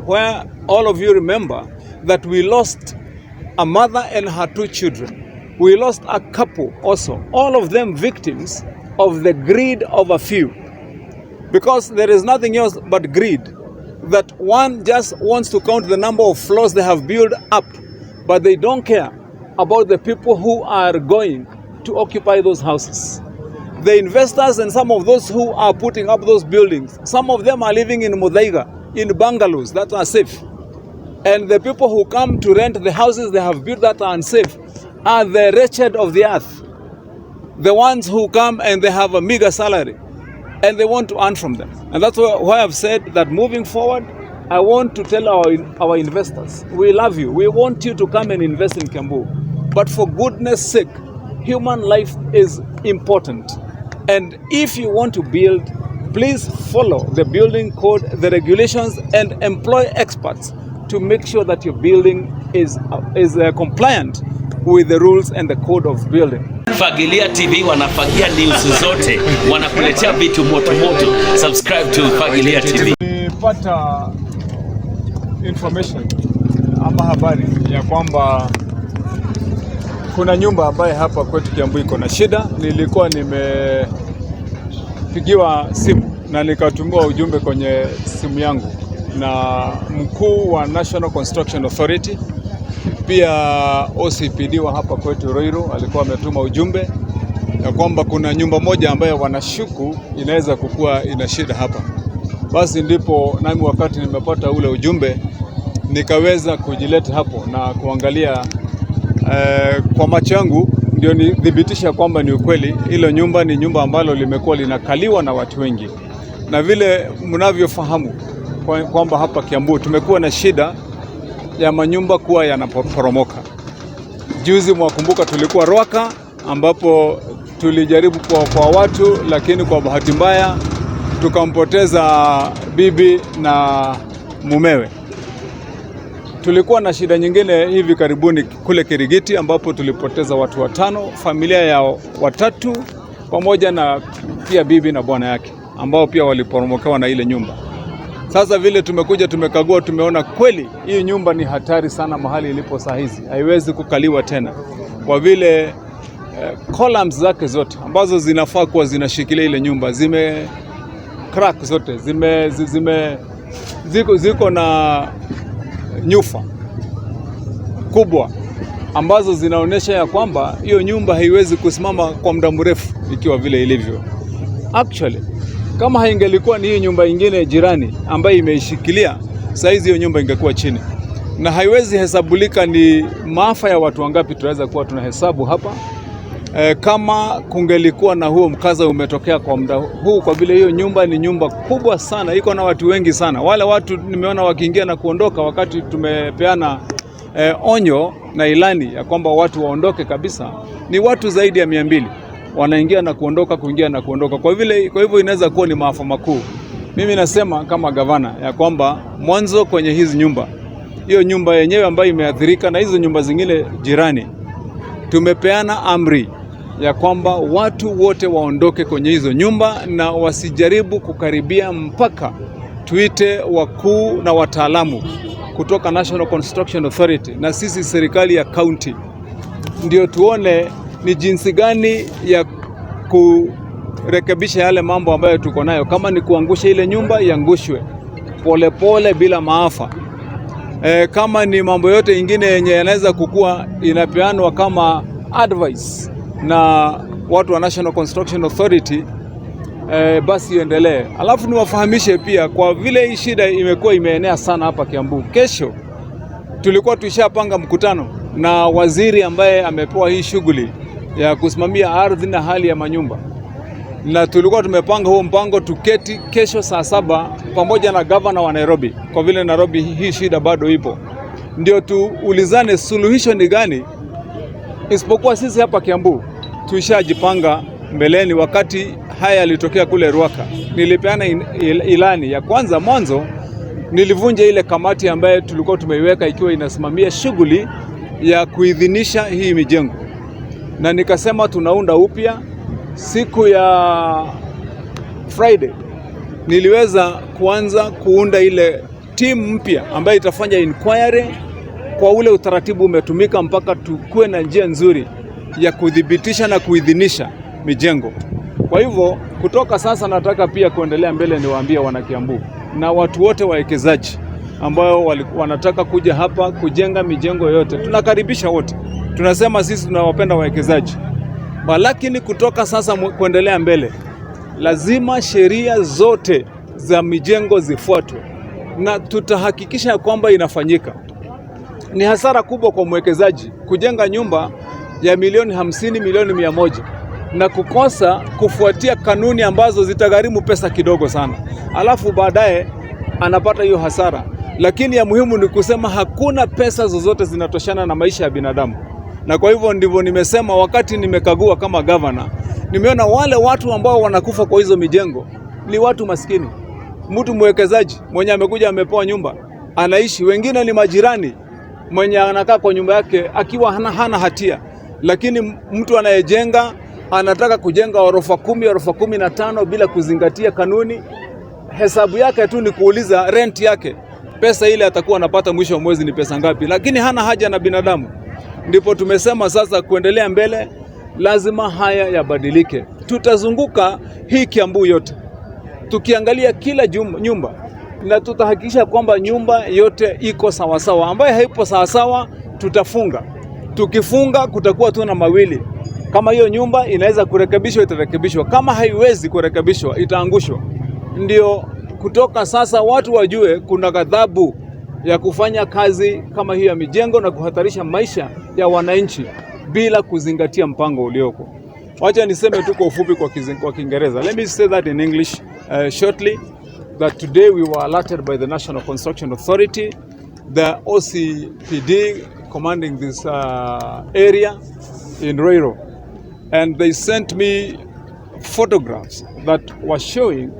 where all of you remember that we lost a mother and her 2 children. We lost a couple also, all of them victims of the greed of a few. Because there is nothing else but greed. That one just wants to count the number of floors they have built up, but they don't care about the people who are going to occupy those houses. The investors and some of those who are putting up those buildings, some of them are living in Muthaiga, in bungalows that are safe. And the people who come to rent the houses they have built that are unsafe are the wretched of the earth. The ones who come and they have a meager salary and they want to earn from them. And that's why I've said that moving forward, I want to tell our investors, we love you. We want you to come and invest in Kiambu. But for goodness sake, human life is important. And if you want to build, please follow the building code, the regulations, and employ experts to make sure that your building is compliant with the rules and the code of building. Fagilia TV wanafagia news zote, wanakuletea vitu moto moto. Subscribe to Fagilia TV. Nilipata information ama habari ya kwamba kuna nyumba ambayo hapa kwetu Kiambu iko na shida. Nilikuwa nimepigiwa simu na nikatumiwa ujumbe kwenye simu yangu na mkuu wa National Construction Authority, pia OCPD wa hapa kwetu Ruiru alikuwa ametuma ujumbe ya kwamba kuna nyumba moja ambayo wanashuku inaweza kukua ina shida hapa. Basi ndipo nami wakati nimepata ule ujumbe nikaweza kujileta hapo na kuangalia kwa macho yangu, ndio nidhibitisha kwamba ni ukweli. Ile nyumba ni nyumba ambalo limekuwa linakaliwa na watu wengi, na vile mnavyofahamu kwamba hapa Kiambu tumekuwa na shida ya manyumba kuwa yanaporomoka. Juzi mwakumbuka tulikuwa Rwaka ambapo tulijaribu kwa watu, lakini kwa bahati mbaya tukampoteza bibi na mumewe. Tulikuwa na shida nyingine hivi karibuni kule Kirigiti ambapo tulipoteza watu 5, familia ya 3 pamoja na pia bibi na bwana yake ambao pia waliporomokewa na ile nyumba. Sasa vile tumekuja tumekagua, tumeona kweli hii nyumba ni hatari sana mahali ilipo saa hizi. Haiwezi kukaliwa tena kwa vile columns zake zote ambazo zinafaa kuwa zinashikilia ile nyumba zime crack zote, ziko na nyufa kubwa ambazo zinaonesha ya kwamba hiyo nyumba haiwezi kusimama kwa muda mrefu ikiwa vile ilivyo. Actually, kama haingelikuwa ni hii nyumba ingine jirani ambayo imeishikilia, saizi hiyo nyumba ingekuwa chini. Na haiwezi hesabulika ni maafa ya watu wangapi tunaweza kuwa tunahesabu hapa. Kama kungelikuwa na huo mkaza umetokea kwa muda huu, kwa vile hiyo nyumba ni nyumba kubwa sana, iko na watu wengi sana. Wale watu nimeona wakiingia na kuondoka wakati tumepeana onyo na ilani ya kwamba watu waondoke kabisa, ni watu zaidi ya 200 wanaingia na kuondoka, kuingia na kuondoka. Kwa hivyo inaweza kuwa ni maafa makuu. Mimi nasema kama gavana ya kwamba mwanzo kwenye hizi nyumba, hiyo nyumba yenyewe ambayo imeathirika na hizo nyumba zingine jirani, tumepeana amri ya kwamba watu wote waondoke kwenye hizo nyumba na wasijaribu kukaribia mpaka tuite wakuu na wataalamu kutoka National Construction Authority na sisi serikali ya county ndio tuone ni jinsi gani ya kurekebisha yale mambo ambayo tuko nayo. Kama ni kuangusha ile nyumba, iangushwe polepole bila maafa. Kama ni mambo yote ingine yenye yanaweza kukua inapeanwa kama advice na watu wa National Construction Authority, basi iendelee. Alafu niwafahamishe pia, kwa vile hii shida imekuwa imeenea sana hapa Kiambu, kesho tulikuwa tushapanga mkutano na waziri ambaye amepewa hii shughuli ya kusimamia ardhi na hali ya manyumba, na tulikuwa tumepanga huo mpango tuketi kesho saa 7 pamoja na gavana wa Nairobi, kwa vile Nairobi hii shida bado ipo, ndio tuulizane suluhisho ni gani. Isipokuwa sisi hapa Kiambu tushajipanga mbeleni. Wakati haya yalitokea kule Rwaka, nilipeana ilani ya kwanza. Mwanzo nilivunja ile kamati ambayo tulikuwa tumeiweka ikiwa inasimamia shughuli ya kuidhinisha hii mijengo, na nikasema tunaunda upya. Siku ya Friday niliweza kuanza kuunda ile timu mpya ambayo itafanya inquiry kwa ule utaratibu umetumika mpaka tukue na njia nzuri ya kudhibitisha na kuidhinisha mijengo. Kwa hivyo kutoka sasa nataka pia kuendelea mbele niwaambie wana Kiambu na watu wote wawekezaji ambao wanataka kuja hapa kujenga mijengo yote. Tunakaribisha wote. Tunasema sisi tunawapenda wawekezaji. Lakini kutoka sasa kuendelea mbele lazima sheria zote za mijengo zifuatwe na tutahakikisha kwamba inafanyika. Ni hasara kubwa kwa mwekezaji kujenga nyumba ya milioni 50, milioni 100 na kukosa kufuatia kanuni ambazo zitagharimu pesa kidogo sana. Alafu baadaye anapata hiyo hasara. Lakini ya muhimu ni kusema hakuna pesa zozote zinatoshana na maisha ya binadamu. Na kwa hivyo ndivyo nimesema wakati nimekagua kama governor, nimeona wale watu ambao wanakufa kwa hizo mijengo ni watu maskini. Mtu mwekezaji mwenye amekuja amepewa nyumba, anaishi, wengine ni majirani mwenye anakaa kwa nyumba yake akiwa hana hatia. Lakini mtu anayejenga anataka kujenga orofa 10, orofa 15 bila kuzingatia kanuni. Hesabu yake tu ni kuuliza rent yake, pesa ile atakuwa anapata mwisho wa mwezi ni pesa ngapi, lakini hana haja na binadamu. Ndipo tumesema sasa kuendelea mbele lazima haya yabadilike. Tutazunguka hii Kiambu yote tukiangalia kila nyumba na tutahakikisha kwamba nyumba yote iko sawasawa. Ambaye haipo sawasawa tutafunga. Tukifunga kutakuwa tu na mawili. Kama hiyo nyumba inaweza kurekebishwa itarekebishwa, kama haiwezi kurekebishwa itaangushwa. Ndio kutoka sasa watu wajue kuna ghadhabu ya kufanya kazi kama hiyo ya mijengo na kuhatarisha maisha ya wananchi bila kuzingatia mpango ulioko. Wacha niseme tu kwa ufupi kwa Kiingereza. Let me say that in English shortly, that today we were alerted by the National Construction Authority, the OCPD commanding this area in Ruiru, and they sent me photographs that were showing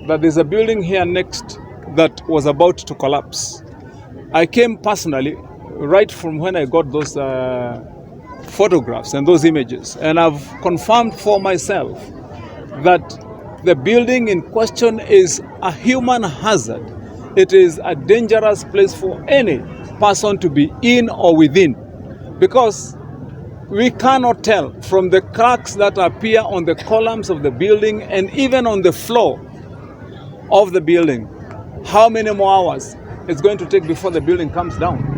that there's a building here next that was about to collapse. I came personally right from when I got those photographs and those images, and I've confirmed for myself that the building in question is a human hazard. It is a dangerous place for any person to be in or within, because we cannot tell from the cracks that appear on the columns of the building and even on the floor of the building how many more hours it's going to take before the building comes down.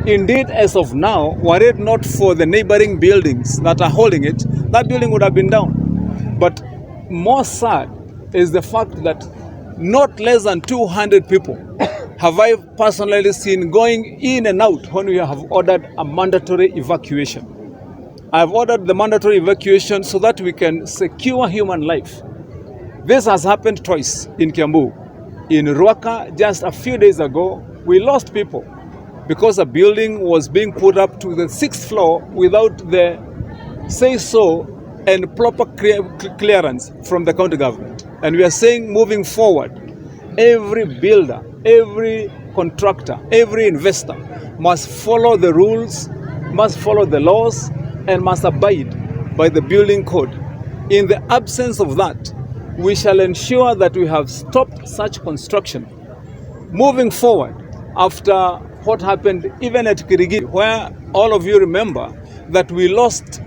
Indeed, as of now, were it not for the neighboring buildings that are holding it, that building would have been down. But more sad is the fact that not less than 200 people have I personally seen going in and out when we have ordered a mandatory evacuation. I've ordered the mandatory evacuation so that we can secure human life. This has happened twice in Kiambu. In Ruaka, just a few days ago, we lost people because a building was being put up to the 6th floor without the say-so and proper clearance from the county government. And we are saying, moving forward, every builder, every contractor, every investor must follow the rules, must follow the laws, and must abide by the building code. In the absence of that, we shall ensure that we have stopped such construction. Moving forward, after what happened even at Kirigi, where all of you remember that we lost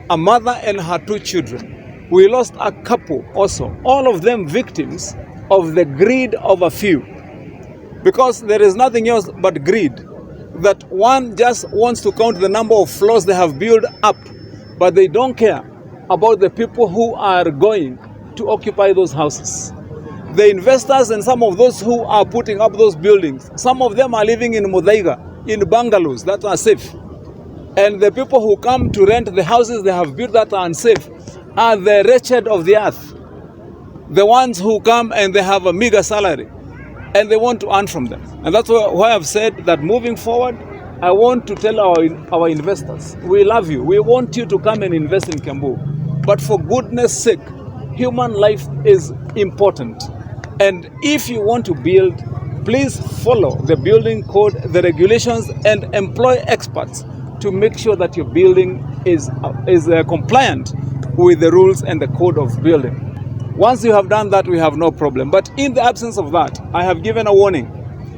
a mother and her 2 children. We lost a couple also, all of them victims of the greed of a few. Because there is nothing else but greed, that one just wants to count the number of floors they have built up, but they don't care about the people who are going to occupy those houses. The investors and some of those who are putting up those buildings, some of them are living in Muthaiga, in bungalows that are safe. And the people who come to rent the houses they have built that are unsafe are the wretched of the earth. The ones who come and they have a meager salary and they want to earn from them. And that's why I've said that moving forward, I want to tell our investors, we love you. We want you to come and invest in Kiambu. But for goodness sake, human life is important. And if you want to build, please follow the building code, the regulations, and employ experts to make sure that your building is compliant with the rules and the code of building. Once you have done that, we have no problem. But in the absence of that, I have given a warning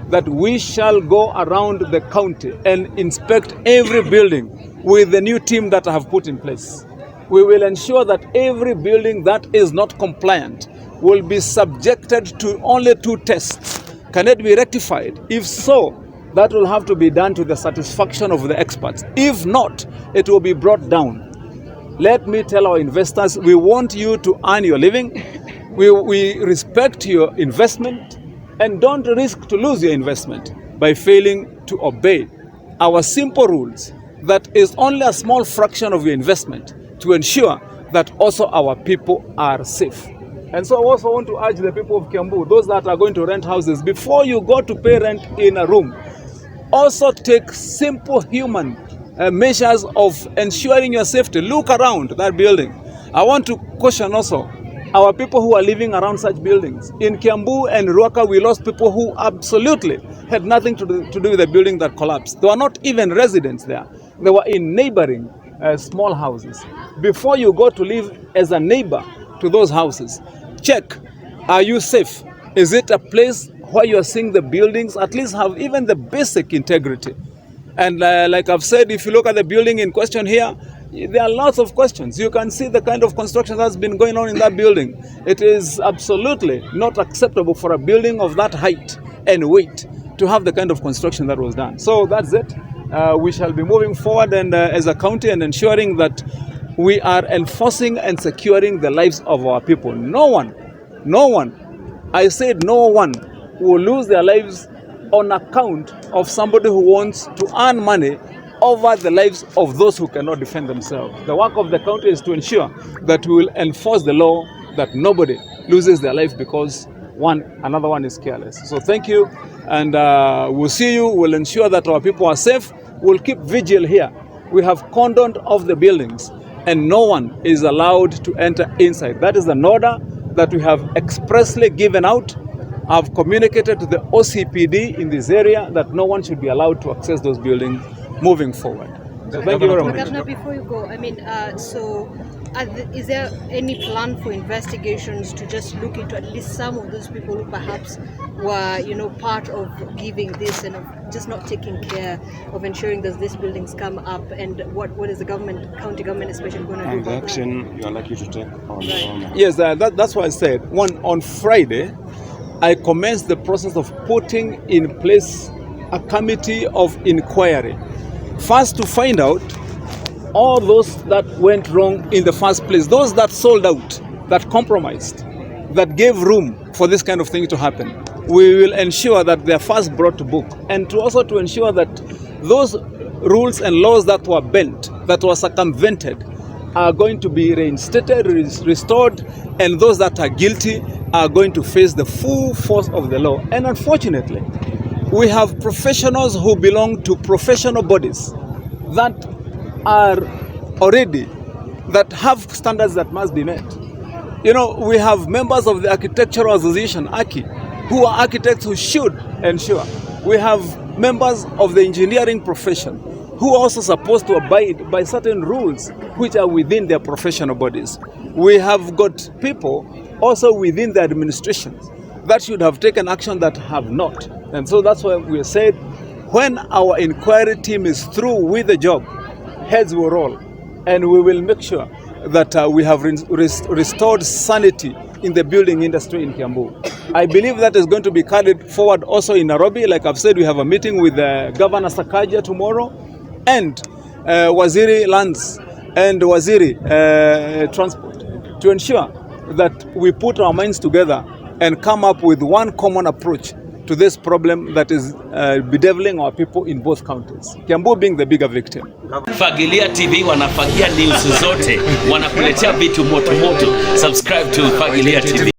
that we shall go around the county and inspect every building with the new team that I have put in place. We will ensure that every building that is not compliant will be subjected to only 2 tests. Can it be rectified? If so, that will have to be done to the satisfaction of the experts. If not, it will be brought down. Let me tell our investors, we want you to earn your living. We respect your investment, and don't risk to lose your investment by failing to obey our simple rules that is only a small fraction of your investment to ensure that also our people are safe. And so I also want to urge the people of Kiambu, those that are going to rent houses, before you go to pay rent in a room, also take simple human measures of ensuring your safety. Look around that building. I want to caution also our people who are living around such buildings. In Kiambu and Ruaka, we lost people who absolutely had nothing to do with the building that collapsed. They were not even residents there. They were in neighboring small houses. Before you go to live as a neighbor to those houses, check, are you safe? Is it a place where you are seeing the buildings at least have even the basic integrity? And like I've said, if you look at the building in question here, there are lots of questions. You can see the kind of construction that's been going on in that building. It is absolutely not acceptable for a building of that height and weight to have the kind of construction that was done. So that's it. We shall be moving forward and as a county and ensuring that we are enforcing and securing the lives of our people. No one, I said no one will lose their lives on account of somebody who wants to earn money over the lives of those who cannot defend themselves. The work of the county is to ensure that we will enforce the law, that nobody loses their life because another one is careless. So thank you, and we'll see you. We'll ensure that our people are safe. We'll keep vigil here. We have cordoned off the buildings, and no one is allowed to enter inside. That is an order that we have expressly given out. I've communicated to the OCPD in this area that no one should be allowed to access those buildings moving forward. So thank you very much. Governor, before you go, is there any plan for investigations to just look into at least some of those people who perhaps were, part of giving this and of just not taking care of ensuring that these buildings come up? And what is the government, county government especially, going to do? And the action you are likely to take on Yes, that's why I said on Friday, I commenced the process of putting in place a committee of inquiry. First, to find out all those that went wrong in the first place, those that sold out, that compromised, that gave room for this kind of thing to happen. We will ensure that they are first brought to book, and to ensure that those rules and laws that were bent, that were circumvented, are going to be reinstated, restored, and those that are guilty are going to face the full force of the law. And unfortunately, we have professionals who belong to professional bodies that are already, that have standards that must be met. We have members of the Architectural Association, AKI, who are architects who should ensure. We have members of the engineering profession who are also supposed to abide by certain rules which are within their professional bodies. We have got people also within the administration that should have taken action that have not. And so that's why we said, when our inquiry team is through with the job, heads will roll, and we will make sure that we have restored sanity in the building industry in Kiambu. I believe that is going to be carried forward also in Nairobi. Like I've said, we have a meeting with Governor Sakaja tomorrow, and Waziri Lands and Waziri Transport, to ensure that we put our minds together and come up with one common approach to this problem that is bedeviling our people in both counties, Kiambu being the bigger victim. Fagilia TV wanafagia news zote, wanakuletea vitu moto moto. Subscribe to Fagilia TV.